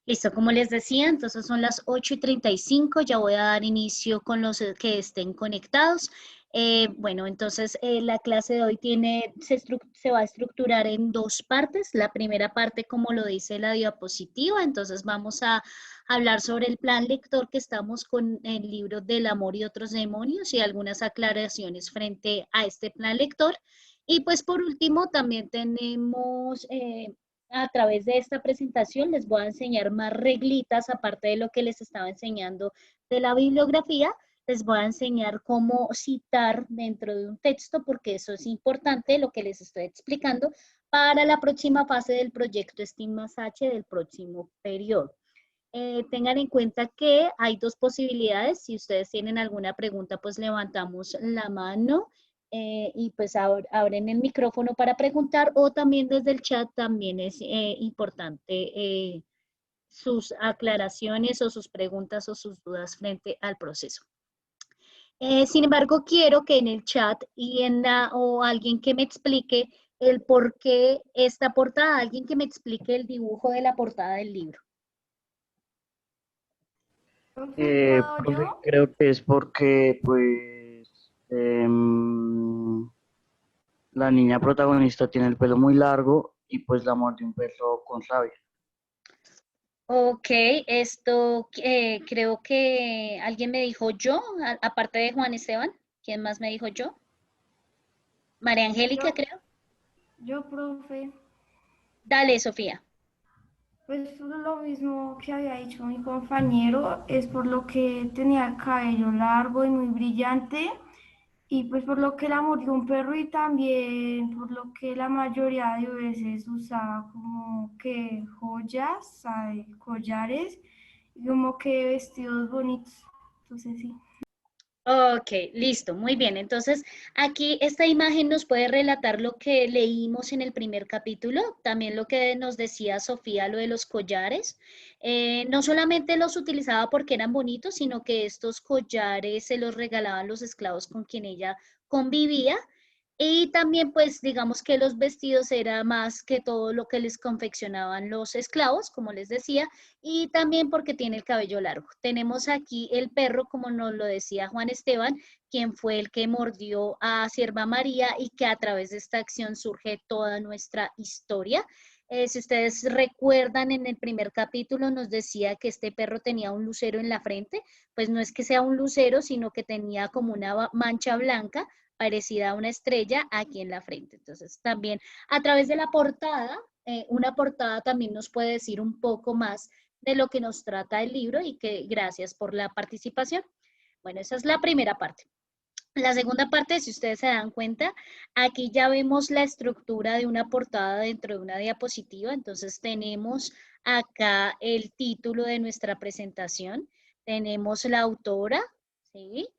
Listo, como les decía, entonces son las 8:35, ya voy a dar inicio con los que estén conectados. Bueno, entonces la clase de hoy se va a estructurar en dos partes. La primera parte, como lo dice la diapositiva, entonces vamos a hablar sobre el plan lector que estamos con el libro del amor y otros demonios y algunas aclaraciones frente a este plan lector. Y pues por último también tenemos a través de esta presentación les voy a enseñar más reglitas, aparte de lo que les estaba enseñando de la bibliografía, les voy a enseñar cómo citar dentro de un texto, porque eso es importante, lo que les estoy explicando, para la próxima fase del proyecto STEAM+H del próximo periodo. Tengan en cuenta que hay dos posibilidades. Si ustedes tienen alguna pregunta, pues levantamos la mano y pues abren el micrófono para preguntar, o también desde el chat también es importante sus aclaraciones o sus preguntas o sus dudas frente al proceso. Sin embargo, quiero que en el chat o alguien que me explique el por qué esta portada, alguien que me explique el dibujo de la portada del libro. Profe, ¿puedo Profe, yo? creo que es porque, pues, la niña protagonista tiene el pelo muy largo y pues la mordió un perro con rabia. Ok, esto creo que alguien me dijo yo, aparte de Juan Esteban. ¿Quién más me dijo yo? María Angélica, Yo, creo. profe. Dale, Sofía. Pues lo mismo que había dicho mi compañero, es por lo que tenía el cabello largo y muy brillante, y pues por lo que la mordió un perro y también por lo que la mayoría de veces usaba como que joyas, ¿sabe? Collares y como que vestidos bonitos. Entonces sí. Ok, listo, muy bien. Entonces, aquí esta imagen nos puede relatar lo que leímos en el primer capítulo, también lo que nos decía Sofía, lo de los collares. No solamente los utilizaba porque eran bonitos, sino que estos collares se los regalaban los esclavos con quien ella convivía. Y también, pues, digamos que los vestidos era más que todo lo que les confeccionaban los esclavos, como les decía, y también porque tiene el cabello largo. Tenemos aquí el perro, como nos lo decía Juan Esteban, quien fue el que mordió a Sierva María y que a través de esta acción surge toda nuestra historia. Si ustedes recuerdan, en el primer capítulo nos decía que este perro tenía un lucero en la frente, pues no es que sea un lucero, sino que tenía como una mancha blanca parecida a una estrella aquí en la frente. Entonces, también a través de la portada, una portada también nos puede decir un poco más de lo que nos trata el libro y que gracias por la participación. Bueno, esa es la primera parte. La segunda parte, si ustedes se dan cuenta, aquí ya vemos la estructura de una portada dentro de una diapositiva. Entonces tenemos acá el título de nuestra presentación, tenemos la autora, ¿sí?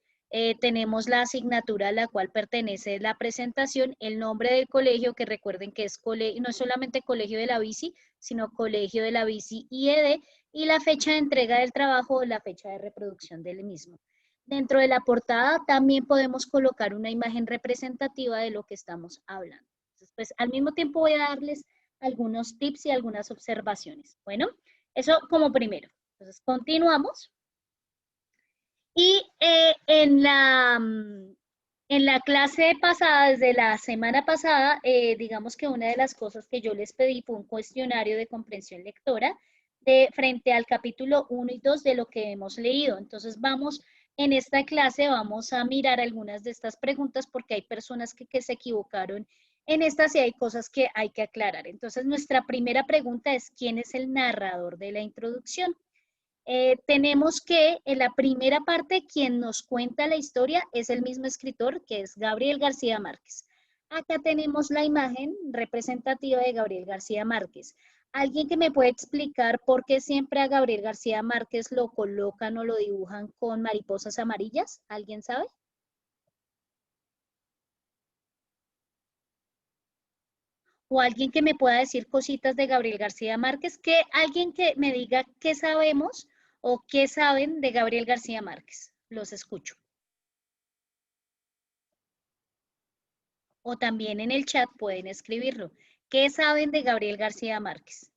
Tenemos la asignatura a la cual pertenece la presentación, el nombre del colegio, que recuerden que es no es solamente Colegio de la Bici, sino Colegio de la Bici IED, y la fecha de entrega del trabajo o la fecha de reproducción del mismo. Dentro de la portada también podemos colocar una imagen representativa de lo que estamos hablando. Entonces, pues al mismo tiempo voy a darles algunos tips y algunas observaciones. Bueno, eso como primero. Entonces, continuamos. Y en la clase pasada, desde la semana pasada, digamos que una de las cosas que yo les pedí fue un cuestionario de comprensión lectora frente al capítulo 1 y 2 de lo que hemos leído. Entonces en esta clase vamos a mirar algunas de estas preguntas porque hay personas que se equivocaron en estas y hay cosas que hay que aclarar. Entonces nuestra primera pregunta es, ¿quién es el narrador de la introducción? Tenemos que en la primera parte quien nos cuenta la historia es el mismo escritor, que es Gabriel García Márquez. Acá tenemos la imagen representativa de Gabriel García Márquez. ¿Alguien que me puede explicar por qué siempre a Gabriel García Márquez lo colocan o lo dibujan con mariposas amarillas? ¿Alguien sabe? O alguien que me pueda decir cositas de Gabriel García Márquez, que alguien que me diga qué sabemos o qué saben de Gabriel García Márquez. Los escucho. O también en el chat pueden escribirlo. ¿Qué saben de Gabriel García Márquez?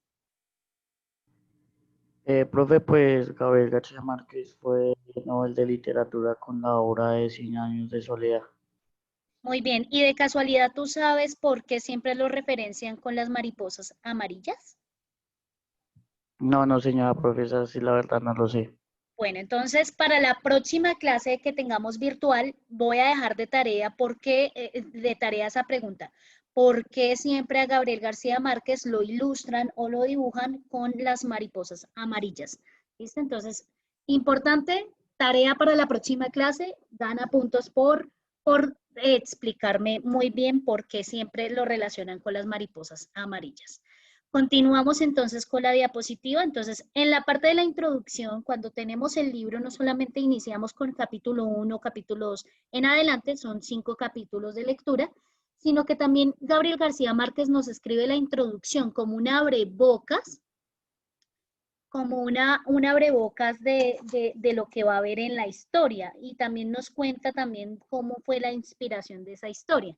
Profe, pues Gabriel García Márquez fue Nobel de Literatura con la obra de Cien años de soledad. Muy bien. ¿Y de casualidad tú sabes por qué siempre lo referencian con las mariposas amarillas? No, no, señora profesora, sí, la verdad no lo sé. Bueno, entonces para la próxima clase que tengamos virtual, voy a dejar de tarea de tarea esa pregunta. ¿Por qué siempre a Gabriel García Márquez lo ilustran o lo dibujan con las mariposas amarillas? ¿Listo? Entonces, importante, tarea para la próxima clase, gana puntos por explicarme muy bien por qué siempre lo relacionan con las mariposas amarillas. Continuamos entonces con la diapositiva. Entonces, en la parte de la introducción, cuando tenemos el libro, no solamente iniciamos con capítulo 1, capítulo 2, en adelante son 5 capítulos de lectura, sino que también Gabriel García Márquez nos escribe la introducción como un abrebocas, un abrebocas de lo que va a haber en la historia, y también nos cuenta también cómo fue la inspiración de esa historia.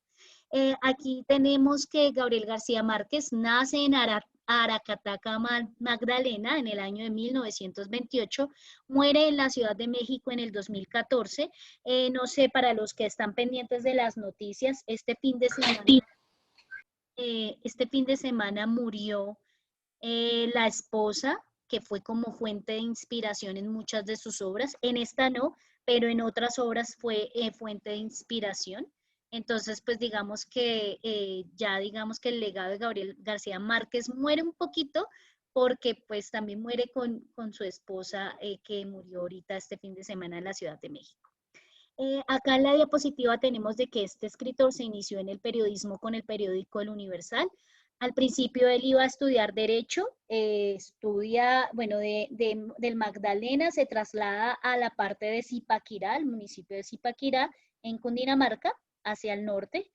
Aquí tenemos que Gabriel García Márquez nace en Aracataca, Magdalena, en el año de 1928, muere en la Ciudad de México en el 2014. No sé, para los que están pendientes de las noticias, este fin de semana murió la esposa, que fue como fuente de inspiración en muchas de sus obras. En esta no, pero en otras obras fue fuente de inspiración. Entonces, pues digamos que ya digamos que el legado de Gabriel García Márquez muere un poquito porque pues también muere con su esposa que murió ahorita este fin de semana en la Ciudad de México. Acá en la diapositiva tenemos de que este escritor se inició en el periodismo con el periódico El Universal. Al principio él iba a estudiar Derecho, estudia, bueno, del Magdalena se traslada a la parte de Zipaquirá, el municipio de Zipaquirá, en Cundinamarca, hacia el norte.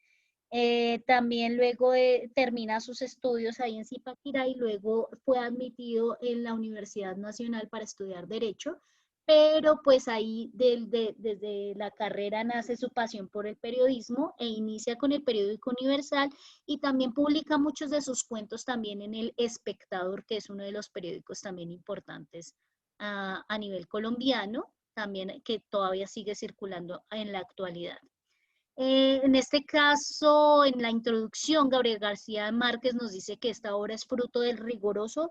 También luego termina sus estudios ahí en Zipaquirá y luego fue admitido en la Universidad Nacional para estudiar Derecho, pero pues ahí desde la carrera nace su pasión por el periodismo e inicia con el periódico Universal y también publica muchos de sus cuentos también en El Espectador, que es uno de los periódicos también importantes a nivel colombiano, también que todavía sigue circulando en la actualidad. En este caso, en la introducción, Gabriel García Márquez nos dice que esta obra es fruto del riguroso,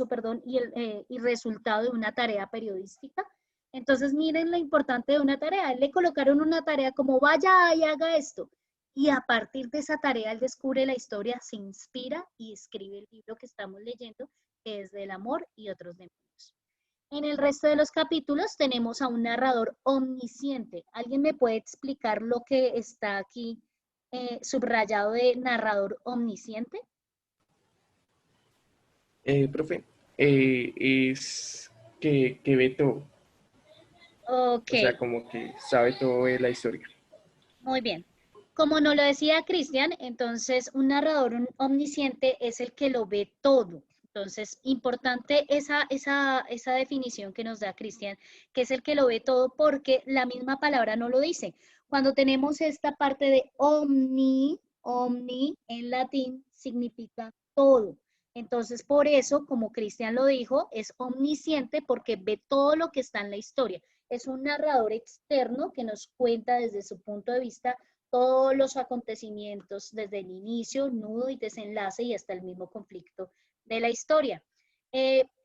perdón, y resultado de una tarea periodística. Entonces, miren lo importante de una tarea. Él le colocaron una tarea como vaya y haga esto. Y a partir de esa tarea, él descubre la historia, se inspira y escribe el libro que estamos leyendo, que es del amor y otros demonios. En el resto de los capítulos tenemos a un narrador omnisciente. ¿Alguien me puede explicar lo que está aquí subrayado de narrador omnisciente? Profe, es que ve todo, Ok, o sea, como que sabe todo de la historia. muy bien. Como nos lo decía Cristian, entonces un narrador omnisciente es el que lo ve todo. Entonces, importante esa definición que nos da Cristian, que es el que lo ve todo porque la misma palabra no lo dice. Cuando tenemos esta parte de omni en latín significa todo. Entonces, por eso, como Cristian lo dijo, es omnisciente porque ve todo lo que está en la historia. Es un narrador externo que nos cuenta desde su punto de vista todos los acontecimientos desde el inicio, nudo y desenlace y hasta el mismo conflicto de la historia.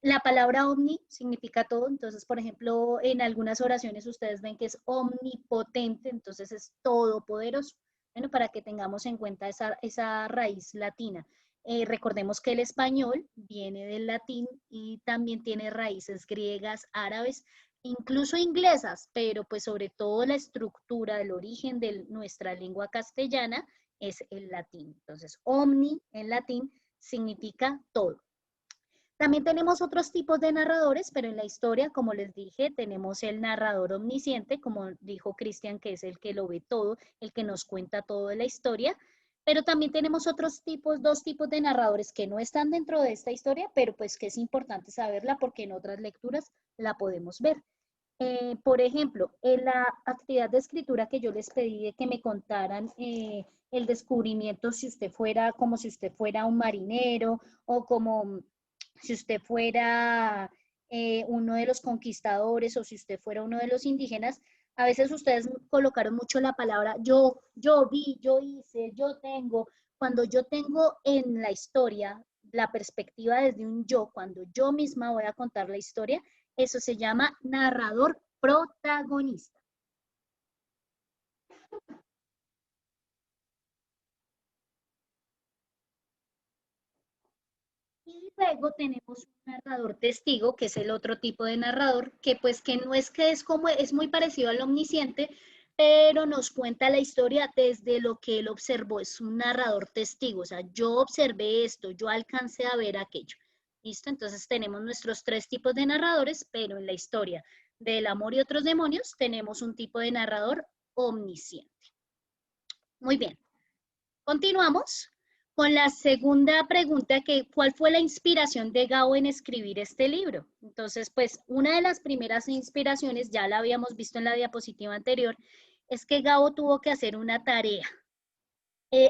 La palabra omni significa todo, entonces, por ejemplo, en algunas oraciones ustedes ven que es omnipotente, entonces es todopoderoso. Bueno, para que tengamos en cuenta esa raíz latina. Recordemos que el español viene del latín y también tiene raíces griegas, árabes, incluso inglesas, pero pues sobre todo la estructura del origen de nuestra lengua castellana es el latín. Entonces, omni en latín significa todo. También tenemos otros tipos de narradores, pero en la historia, como les dije, tenemos el narrador omnisciente, como dijo Cristian, que es el que lo ve todo, el que nos cuenta todo de la historia, pero también tenemos dos tipos de narradores que no están dentro de esta historia, pero pues que es importante saberla porque en otras lecturas la podemos ver. Por ejemplo, en la actividad de escritura que yo les pedí de que me contaran el descubrimiento si usted fuera, como si usted fuera un marinero o como si usted fuera uno de los conquistadores o si usted fuera uno de los indígenas, a veces ustedes colocaron mucho la palabra yo vi, yo hice, yo tengo. Cuando yo tengo en la historia la perspectiva desde un yo, cuando yo misma voy a contar la historia, eso se llama narrador protagonista. Y luego tenemos un narrador testigo, que es el otro tipo de narrador, que pues que no es que es como, es muy parecido al omnisciente, pero nos cuenta la historia desde lo que él observó, es un narrador testigo, o sea, yo observé esto, yo alcancé a ver aquello. ¿Listo? Entonces tenemos nuestros 3 tipos de narradores, pero en la historia del amor y otros demonios tenemos un tipo de narrador omnisciente. Muy bien, continuamos con la segunda pregunta, que ¿cuál fue la inspiración de Gao en escribir este libro? Entonces, pues, una de las primeras inspiraciones, ya la habíamos visto en la diapositiva anterior, es que Gao tuvo que hacer una tarea.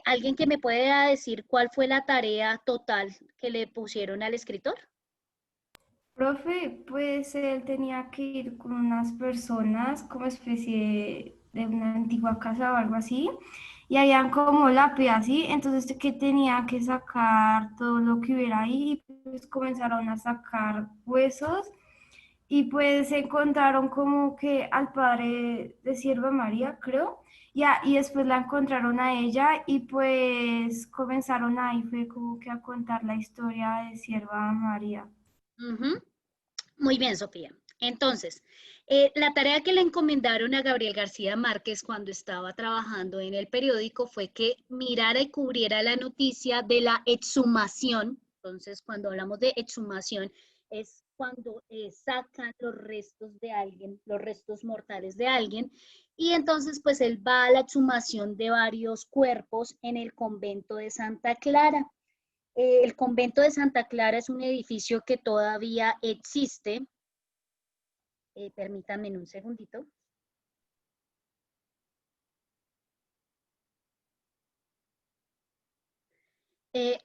¿Alguien que me pueda decir cuál fue la tarea total que le pusieron al escritor? Profe, pues él tenía que ir con unas personas como especie de una antigua casa o algo así, y habían como lápidas, así, entonces que tenía que sacar todo lo que hubiera ahí, y pues comenzaron a sacar huesos, y pues encontraron como que al padre de Sierva María, creo, y después la encontraron a ella, y pues comenzaron ahí, fue como que a contar la historia de Sierva María. Muy bien, Sofía. Entonces, la tarea que le encomendaron a Gabriel García Márquez cuando estaba trabajando en el periódico fue que mirara y cubriera la noticia de la exhumación. Entonces, cuando hablamos de exhumación, es cuando sacan los restos de alguien, los restos mortales de alguien, y entonces, pues él va a la exhumación de varios cuerpos en el convento de Santa Clara. El convento de Santa Clara es un edificio que todavía existe. Permítanme un segundito.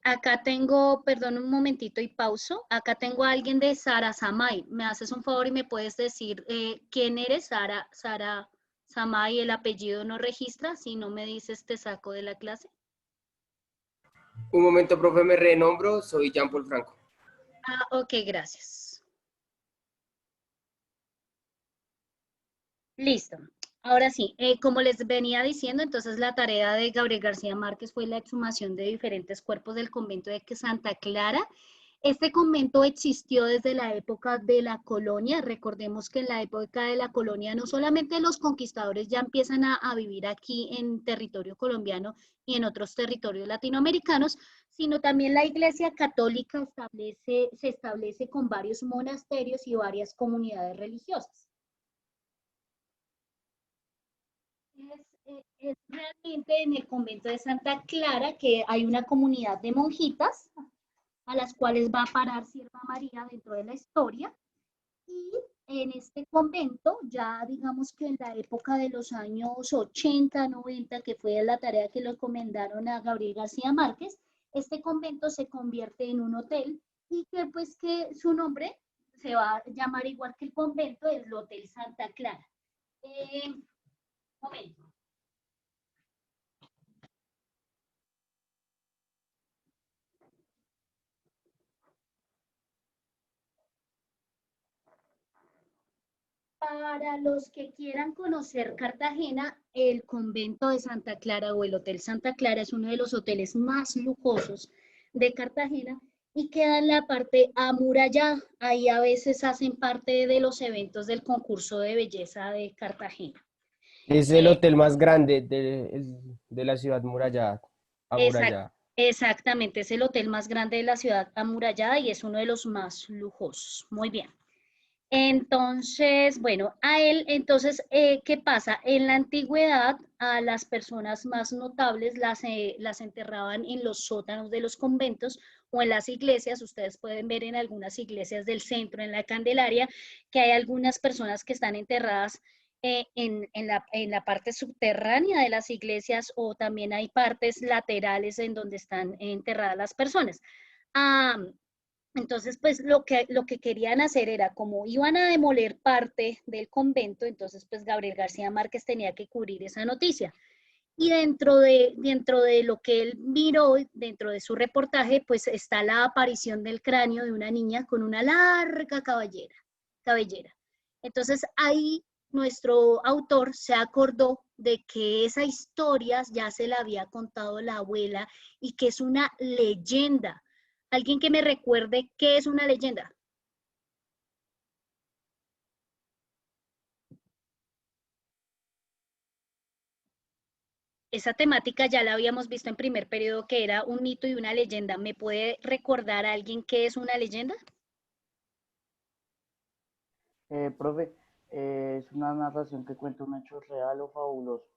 Acá tengo, perdón un momentito y pauso. Acá tengo a alguien de Sara Samay. ¿Me haces un favor y me puedes decir quién eres? Sara Samay, el apellido no registra. Si no me dices, te saco de la clase. Un momento, profe, me renombro, soy Jean Paul Franco. Ah, ok, gracias. Listo. Ahora sí, como les venía diciendo, entonces la tarea de Gabriel García Márquez fue la exhumación de diferentes cuerpos del convento de Santa Clara. Este convento existió desde la época de la colonia. Recordemos que en la época de la colonia no solamente los conquistadores ya empiezan a vivir aquí en territorio colombiano y en otros territorios latinoamericanos, sino también la Iglesia Católica se establece con varios monasterios y varias comunidades religiosas. Es realmente en el convento de Santa Clara que hay una comunidad de monjitas a las cuales va a parar Sierva María dentro de la historia. Y en este convento, ya digamos que en la época de los años 80, 90, que fue la tarea que le encomendaron a Gabriel García Márquez, este convento se convierte en un hotel y que pues que su nombre se va a llamar igual que el convento, el Hotel Santa Clara. Momento. Para los que quieran conocer Cartagena, el convento de Santa Clara o el Hotel Santa Clara es uno de los hoteles más lujosos de Cartagena y queda en la parte amurallada. Ahí a veces hacen parte de los eventos del concurso de belleza de Cartagena. Es el hotel más grande de la ciudad amurallada. Exactamente, es el hotel más grande de la ciudad amurallada y es uno de los más lujosos. Muy bien. Entonces, bueno, entonces, ¿qué pasa? En la antigüedad, a las personas más notables las enterraban en los sótanos de los conventos o en las iglesias. Ustedes pueden ver en algunas iglesias del centro, en la Candelaria, que hay algunas personas que están enterradas en la parte subterránea de las iglesias o también hay partes laterales en donde están enterradas las personas. Entonces, pues lo que querían hacer era, como iban a demoler parte del convento, entonces pues Gabriel García Márquez tenía que cubrir esa noticia. Y dentro de lo que él miró, dentro de su reportaje, pues está la aparición del cráneo de una niña con una larga cabellera. Entonces ahí nuestro autor se acordó de que esa historia ya se la había contado la abuela y que es una leyenda. ¿Alguien que me recuerde qué es una leyenda? Esa temática ya la habíamos visto en primer periodo, que era un mito y una leyenda. ¿Me puede recordar a alguien qué es una leyenda? Profe, es una narración que cuenta un hecho real o fabuloso.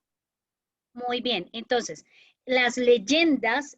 Muy bien, entonces, las leyendas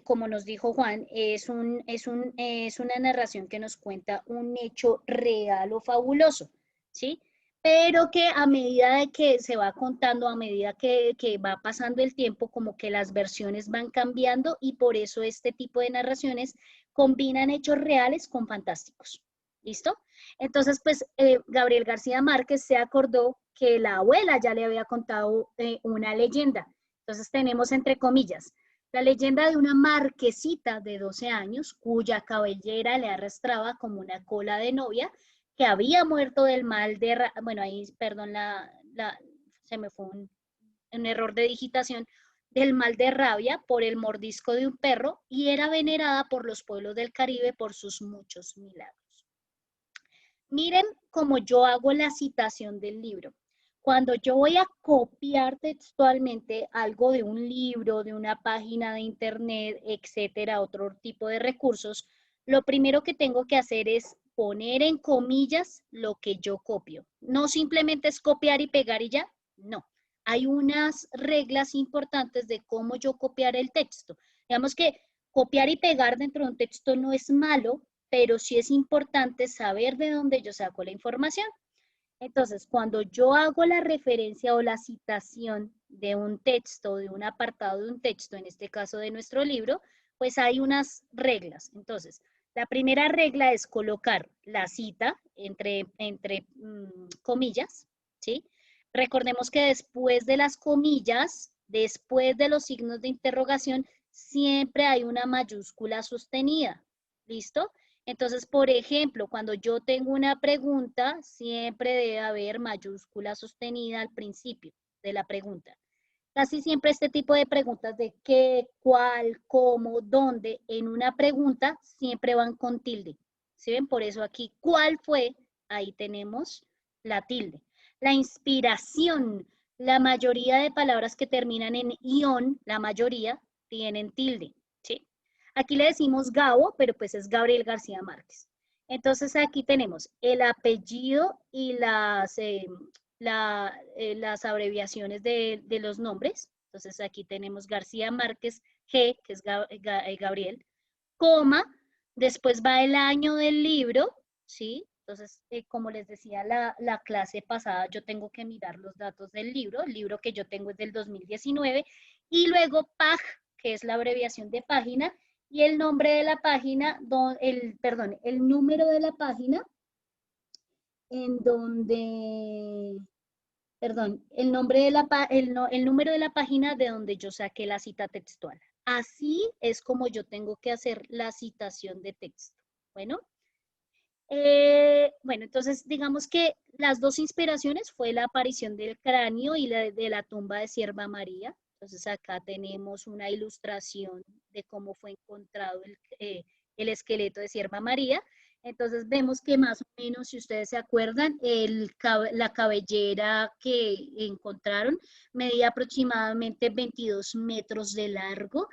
como nos dijo Juan, es una narración que nos cuenta un hecho real o fabuloso, ¿sí? Pero que a medida de que se va contando, a medida que va pasando el tiempo, como que las versiones van cambiando y por eso este tipo de narraciones combinan hechos reales con fantásticos. ¿Listo? Entonces, pues Gabriel García Márquez se acordó que la abuela ya le había contado una leyenda. Entonces tenemos entre comillas, la leyenda de una marquesita de 12 años cuya cabellera le arrastraba como una cola de novia que había muerto del mal de, bueno, ahí, perdón, se me fue un error de digitación, del mal de rabia por el mordisco de un perro y era venerada por los pueblos del Caribe por sus muchos milagros. Miren cómo yo hago la citación del libro. Cuando yo voy a copiar textualmente algo de un libro, de una página de internet, etcétera, otro tipo de recursos, lo primero que tengo que hacer es poner en comillas lo que yo copio. No simplemente es copiar y pegar y ya, no. Hay unas reglas importantes de cómo yo copiar el texto. Digamos que copiar y pegar dentro de un texto no es malo, pero sí es importante saber de dónde yo saco la información. Entonces, cuando yo hago la referencia o la citación de un texto, de un apartado de un texto, en este caso de nuestro libro, pues hay unas reglas. Entonces, la primera regla es colocar la cita entre comillas, ¿sí? Recordemos que después de las comillas, después de los signos de interrogación, siempre hay una mayúscula sostenida. ¿Listo? Entonces, por ejemplo, cuando yo tengo una pregunta, siempre debe haber mayúscula sostenida al principio de la pregunta. Casi siempre este tipo de preguntas de qué, cuál, cómo, dónde, en una pregunta siempre van con tilde. ¿Sí ven? Por eso aquí, ¿cuál fue? Ahí tenemos la tilde. La inspiración, la mayoría de palabras que terminan en ión, la mayoría, tienen tilde. ¿Sí? Aquí le decimos Gabo, pero pues es Gabriel García Márquez. Entonces aquí tenemos el apellido y las abreviaciones de los nombres. Entonces aquí tenemos García Márquez G, que es Gabriel, coma, después va el año del libro, ¿sí? Entonces, como les decía la clase pasada, yo tengo que mirar los datos del libro. El libro que yo tengo es del 2019. Y luego PAG, que es la abreviación de página, y el nombre de la página, el número de la página en donde, perdón, el número de la página de donde yo saqué la cita textual. Así es como yo tengo que hacer la citación de texto. Bueno, bueno, entonces digamos que las dos inspiraciones fue la aparición del cráneo y la de la tumba de Sierva María. Entonces acá tenemos una ilustración de cómo fue encontrado el esqueleto de Sierva María. Entonces vemos que más o menos, si ustedes se acuerdan, la cabellera que encontraron medía aproximadamente 22 metros de largo.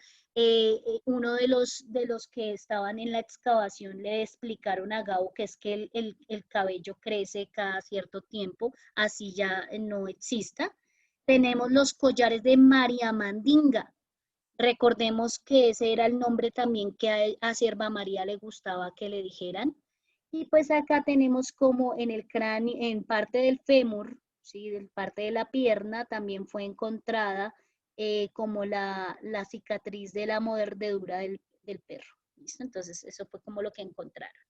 Uno de los que estaban en la excavación le explicaron a Gabo que es que el cabello crece cada cierto tiempo, así ya no exista. Tenemos los collares de María Mandinga. Recordemos que ese era el nombre también que a Sierva María le gustaba que le dijeran. Y pues acá tenemos como en el cráneo, en parte del fémur, ¿sí? En parte de la pierna también fue encontrada como la cicatriz de la mordedura del perro. ¿Listo? Entonces, eso fue como lo que encontraron.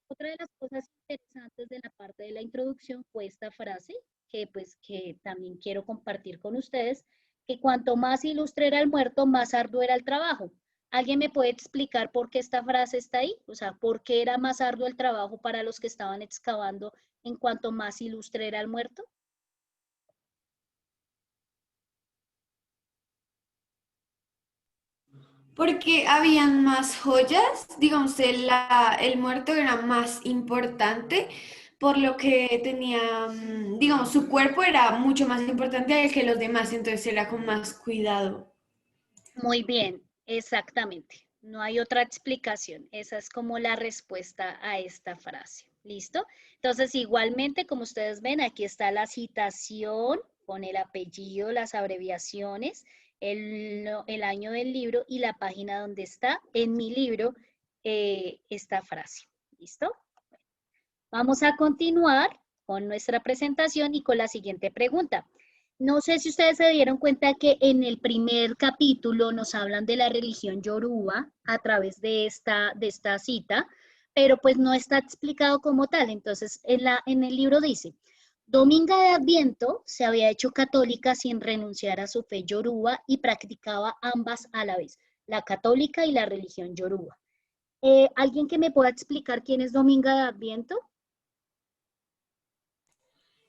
Otra de las cosas interesantes de la parte de la introducción fue esta frase que también quiero compartir con ustedes, que cuanto más ilustre era el muerto, más arduo era el trabajo. ¿Alguien me puede explicar por qué esta frase está ahí? O sea, ¿por qué era más arduo el trabajo para los que estaban excavando en cuanto más ilustre era el muerto? Porque habían más joyas, digamos, el muerto era más importante, por lo que tenía, digamos, su cuerpo era mucho más importante que los demás, entonces era con más cuidado. Muy bien, exactamente. No hay otra explicación. Esa es como la respuesta a esta frase. ¿Listo? Entonces, igualmente, como ustedes ven, aquí está la citación con el apellido, las abreviaciones, el año del libro y la página donde está en mi libro esta frase. ¿Listo? Vamos a continuar con nuestra presentación y con la siguiente pregunta. No sé si ustedes se dieron cuenta que en el primer capítulo nos hablan de la religión yoruba a través de esta cita, pero pues no está explicado como tal. Entonces, en el libro dice, Dominga de Adviento se había hecho católica sin renunciar a su fe yoruba y practicaba ambas a la vez, la católica y la religión yoruba. ¿Alguien que me pueda explicar quién es Dominga de Adviento?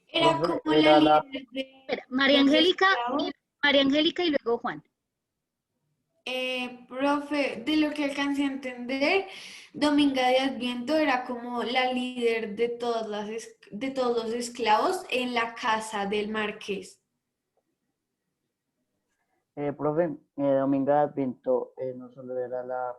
Era Profe, como la era la, líder Espera, de los esclavos. María Angélica y luego Juan. Profe, de lo que alcancé a entender, Dominga de Adviento era como la líder de de todos los esclavos en la casa del marqués. profe, Dominga de Adviento no solo era la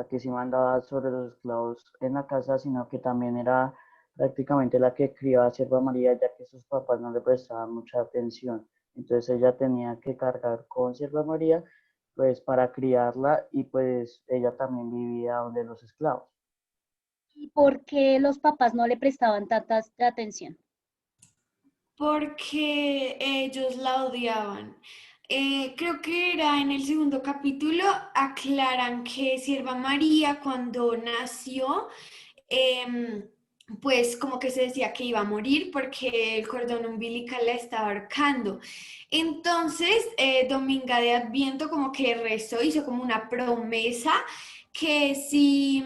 que sí mandaba sobre los esclavos en la casa, sino que también era prácticamente la que criaba a Sierva María, ya que sus papás no le prestaban mucha atención. Entonces ella tenía que cargar con Sierva María, pues para criarla y pues ella también vivía donde los esclavos. ¿Y por qué los papás no le prestaban tanta atención? Porque ellos la odiaban. Creo que era en el segundo capítulo, aclaran que Sierva María cuando nació, em, pues como que se decía que iba a morir porque el cordón umbilical la estaba ahorcando. Entonces, Dominga de Adviento como que rezó, hizo como una promesa que si...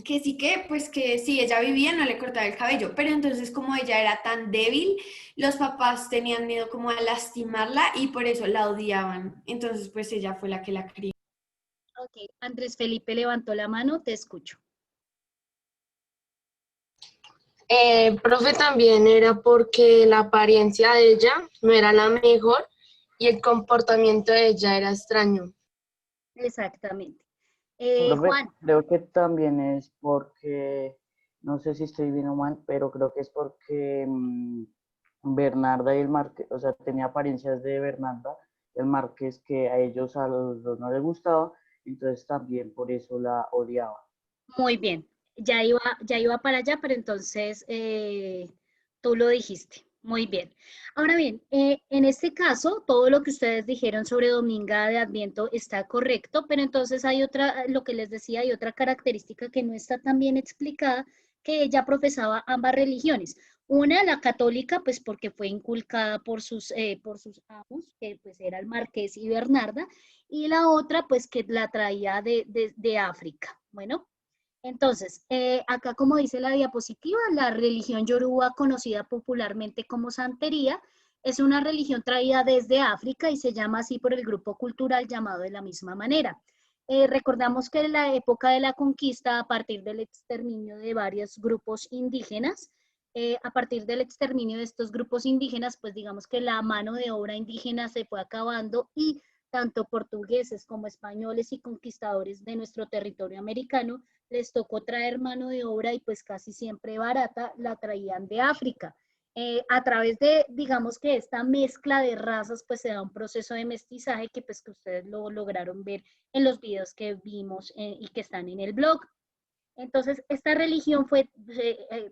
que sí que, pues que si ella vivía no le cortaba el cabello, pero entonces como ella era tan débil, los papás tenían miedo como a lastimarla y por eso la odiaban. Entonces pues ella fue la que la crió. Ok, Andrés Felipe levantó la mano, te escucho. Profe, también era porque la apariencia de ella no era la mejor y el comportamiento de ella era extraño. Exactamente. Profe, Juan, creo que también es porque, no sé si estoy bien o mal, pero creo que es porque Bernarda y el Marqués, o sea, tenía apariencias de Bernarda, el Marqués, que a ellos a los dos no les gustaba, entonces también por eso la odiaba. muy bien. Ya iba para allá, pero entonces tú lo dijiste. Muy bien. Ahora bien, en este caso, todo lo que ustedes dijeron sobre Dominga de Adviento está correcto, pero entonces hay otra, lo que les decía, hay otra característica que no está tan bien explicada, que ella profesaba ambas religiones. Una, la católica, pues porque fue inculcada por sus amos, que pues era el Marqués y Bernarda, y la otra, pues que la traía de África. Bueno, entonces, acá como dice la diapositiva, la religión yoruba, conocida popularmente como santería, es una religión traída desde África y se llama así por el grupo cultural llamado de la misma manera. Recordamos que en la época de la conquista, a partir del exterminio de varios grupos indígenas, a partir del exterminio de estos grupos indígenas, pues digamos que la mano de obra indígena se fue acabando y tanto portugueses como españoles y conquistadores de nuestro territorio americano les tocó traer mano de obra y pues casi siempre barata la traían de África. A través de, digamos que esta mezcla de razas, pues se da un proceso de mestizaje que pues que ustedes lo lograron ver en los videos que vimos y que están en el blog. Entonces, esta religión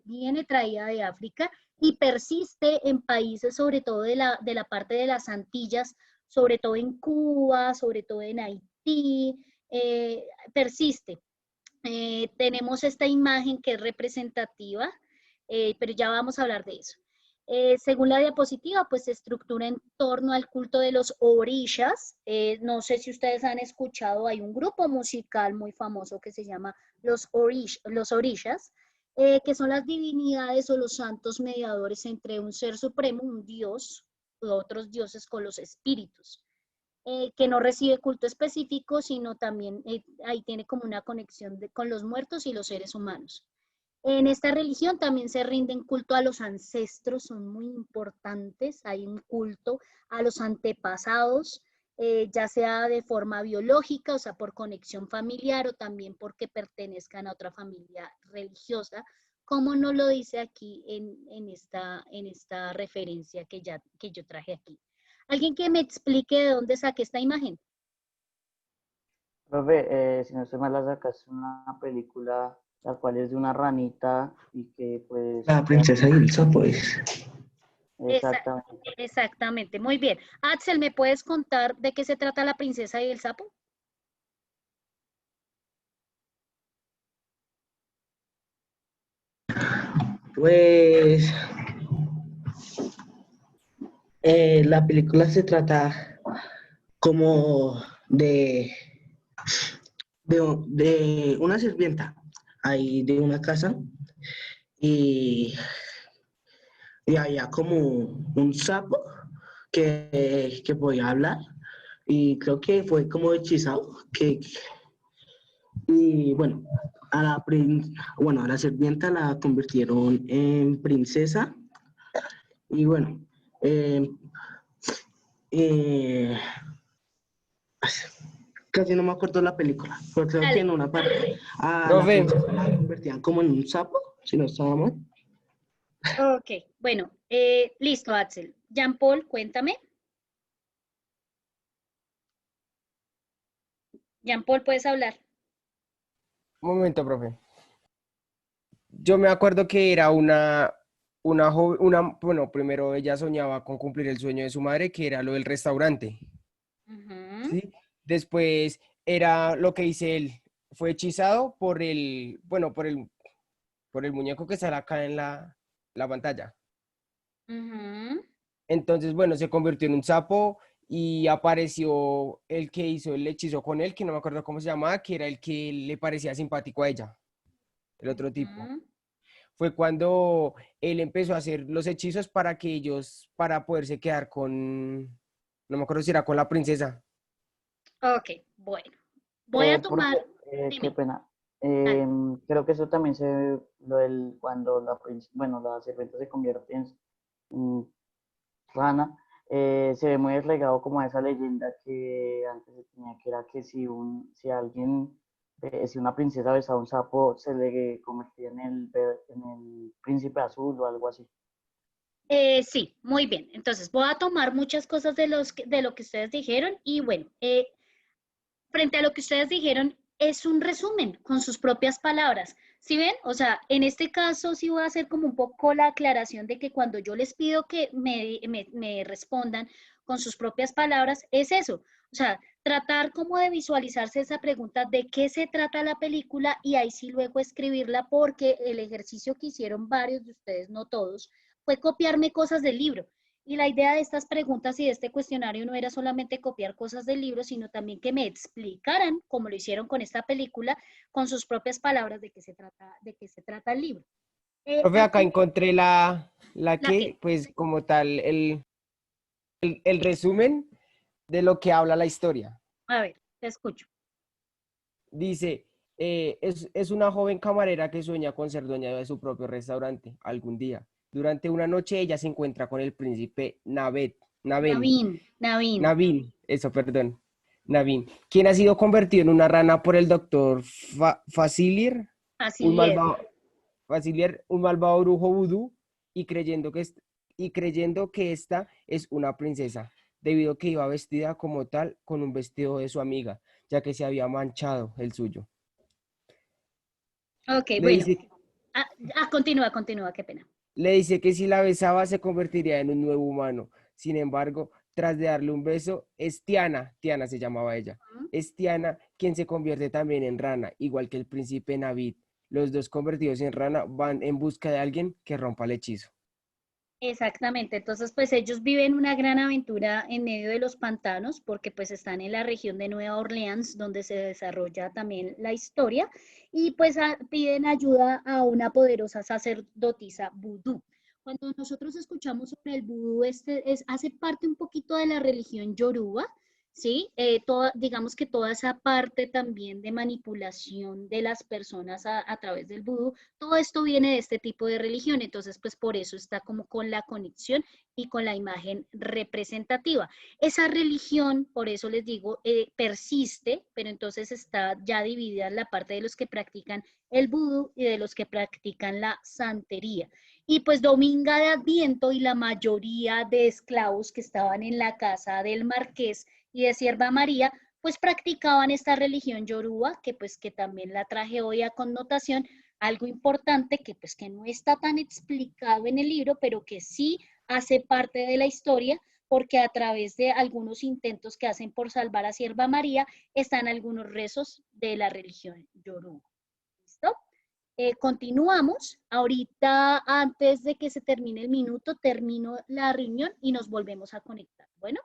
viene traída de África y persiste en países, sobre todo de la parte de las Antillas, sobre todo en Cuba, sobre todo en Haití, persiste. Tenemos esta imagen que es representativa, pero ya vamos a hablar de eso. Según la diapositiva, pues se estructura en torno al culto de los orishas. No sé si ustedes han escuchado, hay un grupo musical muy famoso que se llama los orishas, que son las divinidades o los santos mediadores entre un ser supremo, un dios, u otros dioses con los espíritus, que no recibe culto específico, sino también ahí tiene como una conexión con los muertos y los seres humanos. En esta religión también se rinden culto a los ancestros, son muy importantes, hay un culto a los antepasados, ya sea de forma biológica, o sea, por conexión familiar o también porque pertenezcan a otra familia religiosa, como nos lo dice aquí en esta referencia que yo traje aquí. ¿Alguien que me explique de dónde saqué esta imagen? Profe, si no estoy mal, la sacaste una película, la cual es de una ranita y que pues... La princesa y el sapo es. Exactamente. Exactamente, muy bien. Axel, ¿me puedes contar de qué se trata La princesa y el sapo? Pues la película se trata como de una sirvienta ahí de una casa y, y había como un sapo que podía hablar y creo que fue como hechizado y bueno, a la sirvienta la convirtieron en princesa y bueno, eh, eh, casi no me acuerdo la película, pero creo que en una parte a la Profe, princesa la convertían como en un sapo, si no estaba mal. Ok, bueno, listo, Axel. Jean Paul, cuéntame. Jean Paul, ¿puedes hablar? un momento, profe. Yo me acuerdo que era una joven, bueno, primero ella soñaba con cumplir el sueño de su madre, que era lo del restaurante, Ujú, ¿sí? Después era lo que dice él, fue hechizado bueno, por el muñeco que sale acá en la pantalla. ujú. Entonces, bueno, se convirtió en un sapo y apareció el que hizo el hechizo con él, que no me acuerdo cómo se llamaba, que era el que le parecía simpático a ella, el otro tipo. Ujú. Fue cuando él empezó a hacer los hechizos para poderse quedar no me acuerdo si era con la princesa. Ok, bueno. Voy a Profe, tomar, qué dime, pena. dale. Creo que eso también se ve cuando la serpiente se convierte en rana, se ve muy deslegado como a esa leyenda que antes se tenía, que era que si una princesa besaba a un sapo, se le convertía en el príncipe azul o algo así. Sí, muy bien. Entonces, voy a tomar muchas cosas de lo que ustedes dijeron y bueno, frente a lo que ustedes dijeron, es un resumen con sus propias palabras. ¿Sí ven? O sea, en este caso sí voy a hacer como un poco la aclaración de que cuando yo les pido que me respondan con sus propias palabras, es eso. O sea, tratar como de visualizarse esa pregunta de qué se trata la película y ahí sí luego escribirla porque el ejercicio que hicieron varios de ustedes, no todos, fue copiarme cosas del libro. Y la idea de estas preguntas y de este cuestionario no era solamente copiar cosas del libro, sino también que me explicaran, como lo hicieron con esta película, con sus propias palabras de qué se trata el libro. Profe, acá Aquí, encontré la ¿la qué? que, pues como tal, el resumen de lo que habla la historia. A ver, te escucho. Dice, es una joven camarera que sueña con ser dueña de su propio restaurante algún día. Durante una noche ella se encuentra con el príncipe Naveen. Naveen, eso, perdón, Naveen, quien ha sido convertido en una rana por el doctor Facilier, un Facilier. malvado, Facilier, un malvado brujo vudú, y creyendo que esta es una princesa, debido a que iba vestida como tal con un vestido de su amiga, ya que se había manchado el suyo. Ok, Le bueno. dice, Continúa, qué pena. le dice que si la besaba se convertiría en un nuevo humano. Sin embargo, tras de darle un beso, es Tiana se llamaba ella, es Tiana quien se convierte también en rana, igual que el príncipe Navid. Los dos convertidos en rana van en busca de alguien que rompa el hechizo. Exactamente, entonces pues ellos viven una gran aventura en medio de los pantanos porque pues están en la región de Nueva Orleans donde se desarrolla también la historia y pues piden ayuda a una poderosa sacerdotisa vudú. Cuando nosotros escuchamos sobre el vudú, hace parte un poquito de la religión yoruba, ¿sí? Digamos que toda esa parte también de manipulación de las personas a través del vudú, todo esto viene de este tipo de religión, entonces pues por eso está como con la conexión y con la imagen representativa. Esa religión, por eso les digo, persiste, pero entonces está ya dividida en la parte de los que practican el vudú y de los que practican la santería. Y pues Dominga de Adviento y la mayoría de esclavos que estaban en la casa del marqués y de Sierva María, pues practicaban esta religión yoruba, que pues que también la traje hoy a connotación, algo importante que pues que no está tan explicado en el libro, pero que sí hace parte de la historia, porque a través de algunos intentos que hacen por salvar a Sierva María, están algunos rezos de la religión yoruba. ¿Listo? Continuamos. Ahorita, antes de que se termine el minuto, termino la reunión y nos volvemos a conectar. Bueno.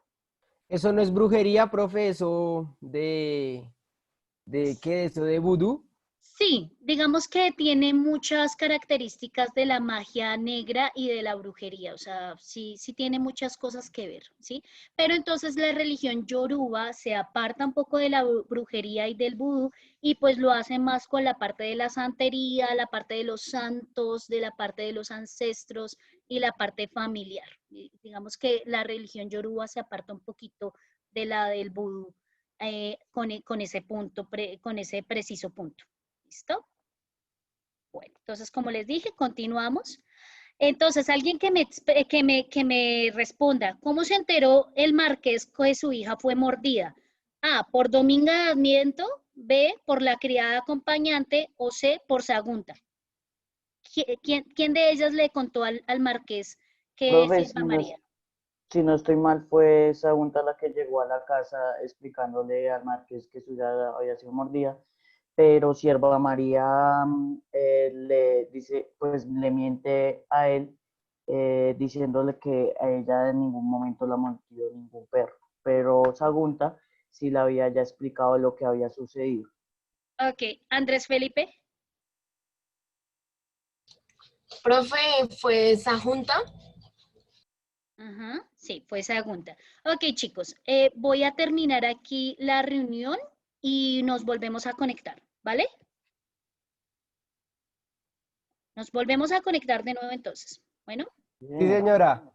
Eso no es brujería, profe, eso ¿qué es eso de vudú? Sí, digamos que tiene muchas características de la magia negra y de la brujería, o sea, sí, sí tiene muchas cosas que ver, ¿sí? Pero entonces la religión yoruba se aparta un poco de la brujería y del vudú y pues lo hace más con la parte de la santería, la parte de los santos, de la parte de los ancestros y la parte familiar. Digamos que la religión yoruba se aparta un poquito de la del vudú con ese punto, con ese preciso punto. ¿Listo? Bueno, entonces como les dije, continuamos. Entonces, alguien que me responda, ¿cómo se enteró el marqués que su hija fue mordida? A, por Dominga de Adviento, B, por la criada acompañante o C, por Sagunta. ¿Quién de ellas le contó al marqués que Profe, Sierva María? si no estoy mal, fue esa junta la que llegó a la casa explicándole al marqués que su hija había sido mordida, pero Sierva María le dice, pues le miente a él diciéndole que a ella en ningún momento la mordió ningún perro, pero Sagunta sí le había ya explicado lo que había sucedido. Ok, Andrés Felipe. Profe, ¿fue esa junta? Ajá, sí, fue Sagunta. Ok, chicos, voy a terminar aquí la reunión y nos volvemos a conectar, ¿vale? Nos volvemos a conectar de nuevo entonces. Bueno. Sí, señora.